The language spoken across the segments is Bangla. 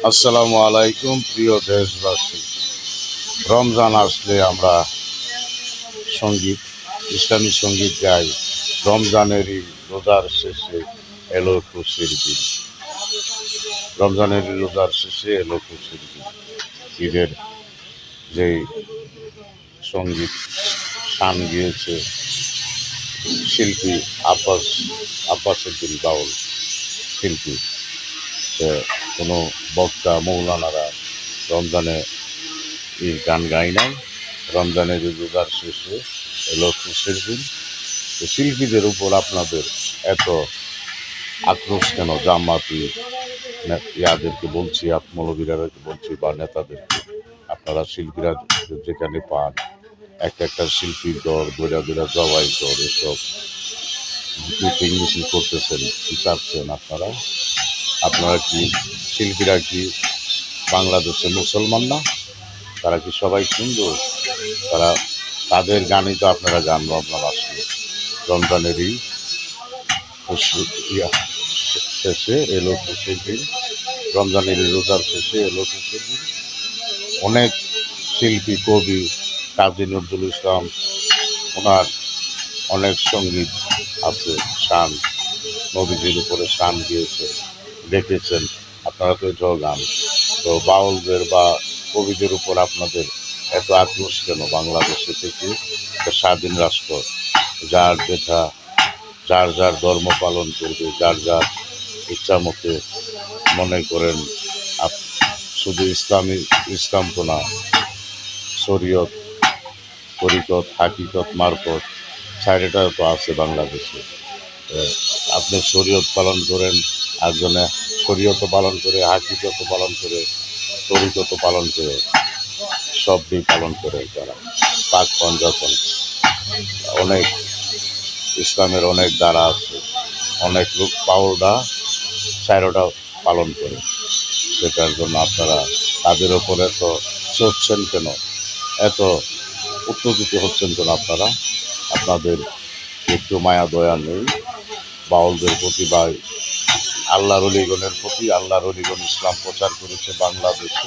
আসসালামু আলাইকুম প্রিয় দেশবাসী। রমজান আসলে আমরা সঙ্গীত, ইসলামী সঙ্গীত গাই। রমজানেরই রোজার শেষে এলো খুশির দিন। রমজানেরই রোজার শেষে এলো খুশির দিন। ঈদের যেই সঙ্গীত গান গিয়েছে শিল্পী আব্বাসউদ্দিন বাউল শিল্পী, কোনো বক্তা মৌলানারা রমজানে এই গান গাই নাই। রমজানের রোজার শেষে এলো খুশির দিন। তো শিল্পীদের উপর আপনাদের এত আক্রোশ কেন? জামাতি ইয়াদেরকে বলছি, মৌলবীরাকে বলছি বা নেতাদেরকে, আপনারা শিল্পীরা যেখানে পান একটা শিল্পীর দর দৈরা জবাই দর এসব মিটিং মিছিল করতেছেন, কি চাচ্ছেন আপনারা? আপনারা কি শিল্পীরা কি বাংলাদেশে মুসলমান না? তারা কি সবাই হিন্দু? তারা তাদের গানই তো আপনারা গান রমজান আসলে। রমজানেরই শেষে এলো খুশির দিন। রমজানেরই রোজার শেষে এলো খুশির দিন। অনেক শিল্পী, কবি, কাজী নজরুল ইসলাম, ওনার অনেক সঙ্গীত আছে, শান, নবীজির উপরে শান গিয়েছে, দেখেছেন আপনারা তো এটাও গান। তো বাউলদের বা কবিদের উপর আপনাদের এত আক্রোশ কেন? বাংলাদেশে থেকে একটা স্বাধীন রাষ্ট্র, যার যেটা যার যার ধর্ম পালন করবে, যার যার ইচ্ছা মতে মনে করেন। শুধু ইসলাম তো না, শরীয়ত, তরিকত, হাকিকত, মারফত, চারিটাও তো আছে বাংলাদেশে। আপনি শরীয়ত পালন করেন, একজনে শরীয়ত পালন করে, হাকিকত পালন করে, তরিকত পালন করে, সবই পালন করে যারা পাক পঞ্জাতন। অনেক ইসলামের অনেক দ্বারা আছে, অনেক লোক পাওলরা চারোটা পালন করে। সেটার জন্য আপনারা তাদের ওপর এত চড়ছেন কেন? এত উত্তেজিত হচ্ছেন কেন আপনারা? আপনাদের একটু মায়া দয়া নেই বাউলদের প্রতি বা আল্লাহর অলিগণের প্রতি? আল্লাহর অলিগণ ইসলাম প্রচার করেছে বাংলাদেশে,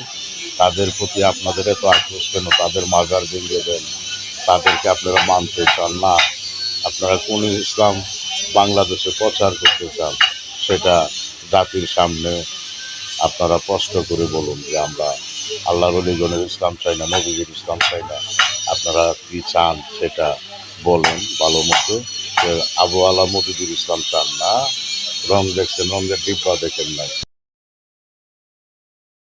তাদের প্রতি আপনাদের এত আক্রোশ কেন? তাদের মাজার ভেঙে দেন, তাদেরকে আপনারা মানতে চান না। আপনারা কোন ইসলাম বাংলাদেশে প্রচার করতে চান সেটা জাতির সামনে আপনারা স্পষ্ট করে বলুন যে আমরা আল্লাহর অলিগণের ইসলাম চাই না, নবীজির ইসলাম চাই না। আপনারা কি চান সেটা বলেন ভালো মতো। যে আবু আলা মজিদুর ইসলাম চান না, রং দেখছেন, রঙের ডিব্বা দেখেন নাই।